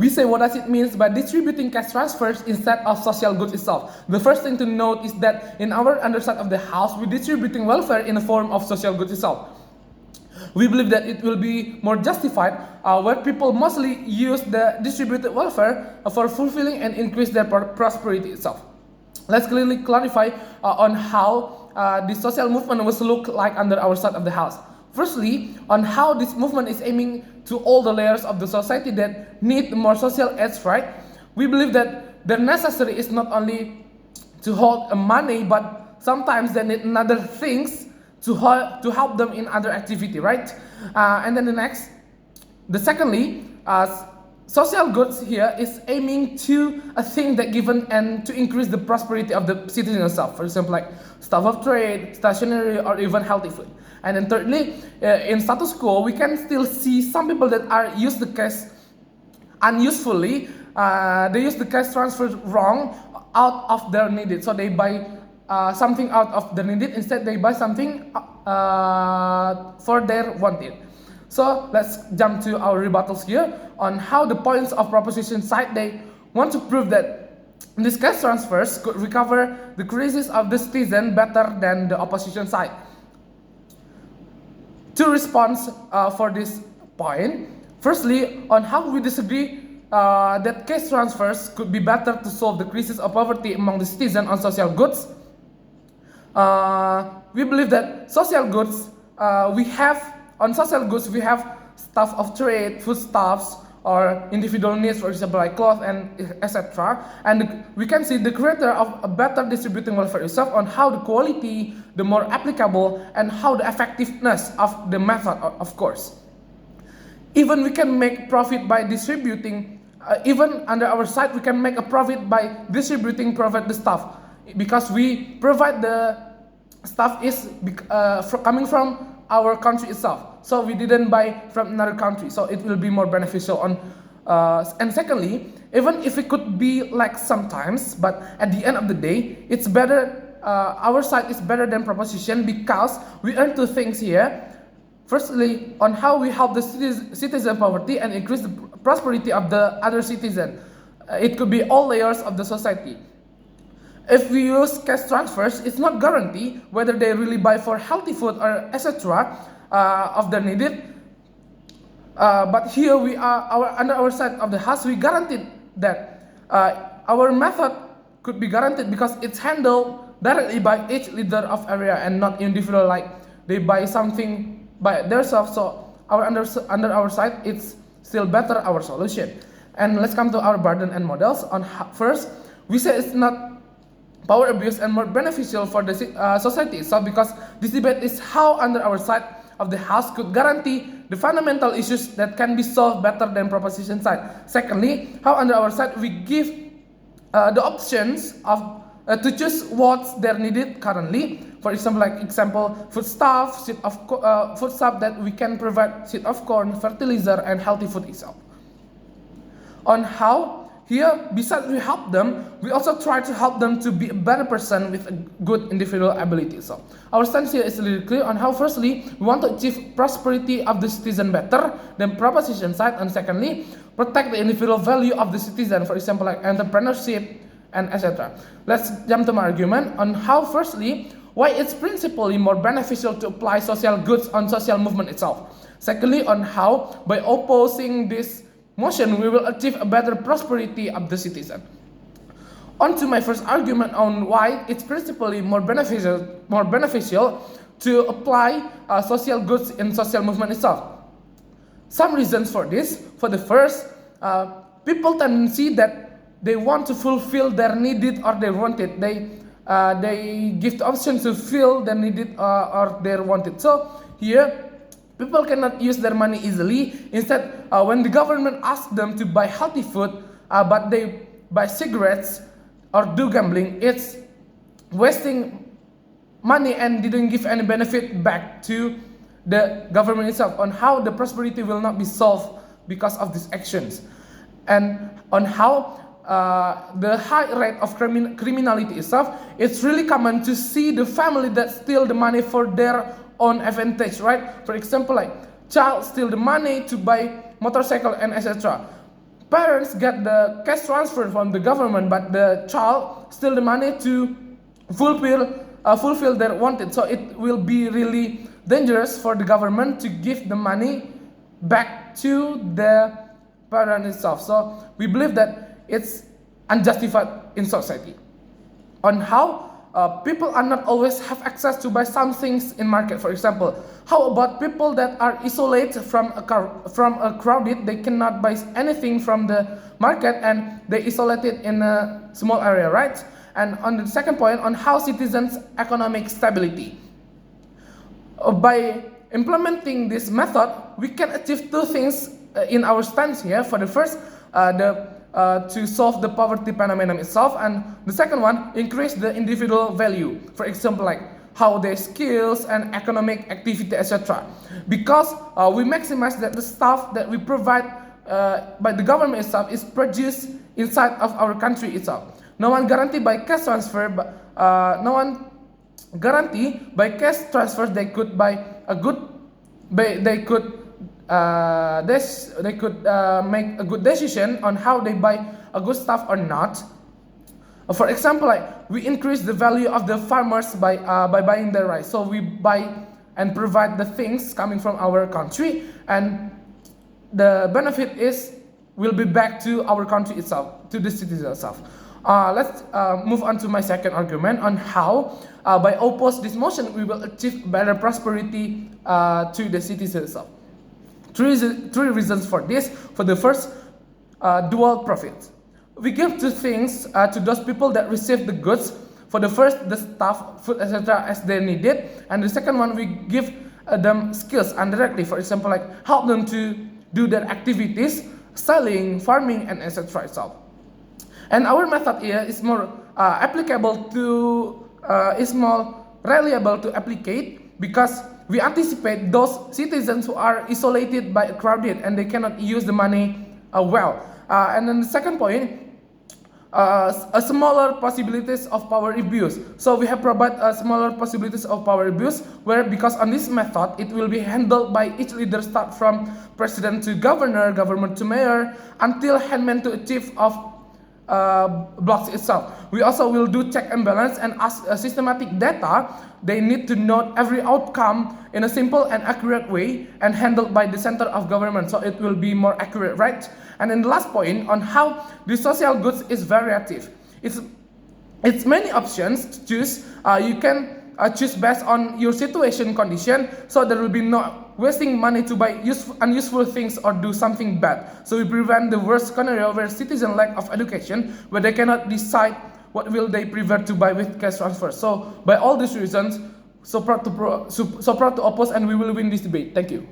We say, what does it mean by distributing cash transfers instead of social goods itself? The first thing to note is that in our underside of the house, we're distributing welfare in the form of social goods itself. We believe that it will be more justified where people mostly use the distributed welfare for fulfilling and increase their prosperity itself. Let's clearly clarify on how this social movement was look like under our side of the house. Firstly, on how this movement is aiming to all the layers of the society that need more social aids, right? We believe that the necessary is not only to hold money, but sometimes they need other things to help them in other activity, right? And then secondly, social goods here is aiming to a thing that given and to increase the prosperity of the citizen itself. For example, like stuff of trade, stationery, or even healthy food. And then thirdly, in status quo, we can still see some people that are use the cash unusefully. They use the cash transfer wrong out of their needed. So they buy something out of their needed. Instead, they buy something for their wanted. So let's jump to our rebuttals here on how the points of proposition side they want to prove that these cash transfers could recover the crisis of the citizen better than the opposition side. Two responses for this point. Firstly, on how we disagree that cash transfers could be better to solve the crisis of poverty among the citizens on social goods. We believe that social goods we have stuff of trade, foodstuffs, or individual needs, for example, like clothes and etc. And we can see the creator of a better distributing welfare itself on how the quality, the more applicable, and how the effectiveness of the method, of course. Even we can make profit by distributing, even under our side, we can make a profit by provide the stuff, because we provide the stuff is coming from our country itself. So we didn't buy from another country, so it will be more beneficial on. And secondly, even if it could be like sometimes, but at the end of the day, it's better. Our side is better than proposition because we earn two things here. Firstly, on how we help the citizen poverty and increase the prosperity of the other citizen. It could be all layers of the society. If we use cash transfers, it's not guaranteed whether they really buy for healthy food or etc. Of their needed. But here we are, under our side of the house, we guaranteed that our method could be guaranteed because it's handled directly by each leader of area and not individual, like they buy something by themselves. So under our side, it's still better our solution. And let's come to our burden and models. First, we say it's not power abuse and more beneficial for the society itself, because this debate is how under our side of the house could guarantee the fundamental issues that can be solved better than proposition side. Secondly, how under our side we give the options of to choose what's they're needed currently. For example, foodstuff, foodstuff that we can provide seed of corn, fertilizer, and healthy food itself. On how here, besides we help them, we also try to help them to be a better person with a good individual ability. So our stance here is really clear on how firstly, we want to achieve prosperity of the citizen better than proposition side, and secondly, protect the individual value of the citizen, for example, like entrepreneurship and etc. Let's jump to my argument on how firstly, why it's principally more beneficial to apply social goods on social movement itself. Secondly, on how by opposing this motion, we will achieve a better prosperity of the citizen. On to my first argument on why it's principally more beneficial to apply social goods in social movement itself. Some reasons for this. For the first, people tendency that they want to fulfill their needed or their wanted. They give the option to fill their needed or their wanted. So here, people cannot use their money easily. Instead, when the government asks them to buy healthy food, but they buy cigarettes or do gambling, it's wasting money and didn't give any benefit back to the government itself on how the prosperity will not be solved because of these actions. And on how the high rate of criminality itself, it's really common to see the family that steal the money for their own advantage, right? For example, like child steal the money to buy motorcycle and etc. parents get the cash transfer from the government, but the child still the money to fulfill their wanted. So it will be really dangerous for the government to give the money back to the parent itself. So we believe that it's unjustified in society. On how people are not always have access to buy some things in market. For example, how about people that are isolated from a crowded? They cannot buy anything from the market and they isolated in a small area, right? And on the second point, on how citizens' economic stability. By implementing this method, we can achieve two things in our stance here. For the first, to solve the poverty phenomenon itself, and the second one, increase the individual value. For example, like how their skills and economic activity, etc. Because we maximize that the stuff that we provide by the government itself is produced inside of our country itself. No one guarantee by cash transfer, but no one guarantee by cash transfer they could buy a good, they could make a good decision on how they buy a good stuff or not. For example, like we increase the value of the farmers by buying their rice. So we buy and provide the things coming from our country, and the benefit will be back to our country itself, to the citizens itself. Let's move on to my second argument on how by oppose this motion we will achieve better prosperity to the citizens itself. Three reasons for this. For the first, dual profit. We give two things to those people that receive the goods. For the first, the stuff, food, etc. as they need it, and the second one, we give them skills indirectly. For example, like help them to do their activities, selling, farming, and etc. itself. And our method here is more applicable to, is more reliable to applicate, because we anticipate those citizens who are isolated by a crowded and they cannot use the money well. And then the second point, a smaller possibilities of power abuse. So we have provided smaller possibilities of power abuse, where because on this method it will be handled by each leader, start from president to governor, government to mayor, until handman to chief of blocks itself. We also will do check and balance and ask systematic data. They need to note every outcome in a simple and accurate way and handled by the center of government, so it will be more accurate, right? And then the last point on how the social goods is variative. It's many options to choose. You can choose based on your situation condition, so there will be no wasting money to buy unuseful things or do something bad. So we prevent the worst scenario where citizen lack of education, where they cannot decide what will they prefer to buy with cash transfer. So by all these reasons, so proud to oppose, and we will win this debate. Thank you.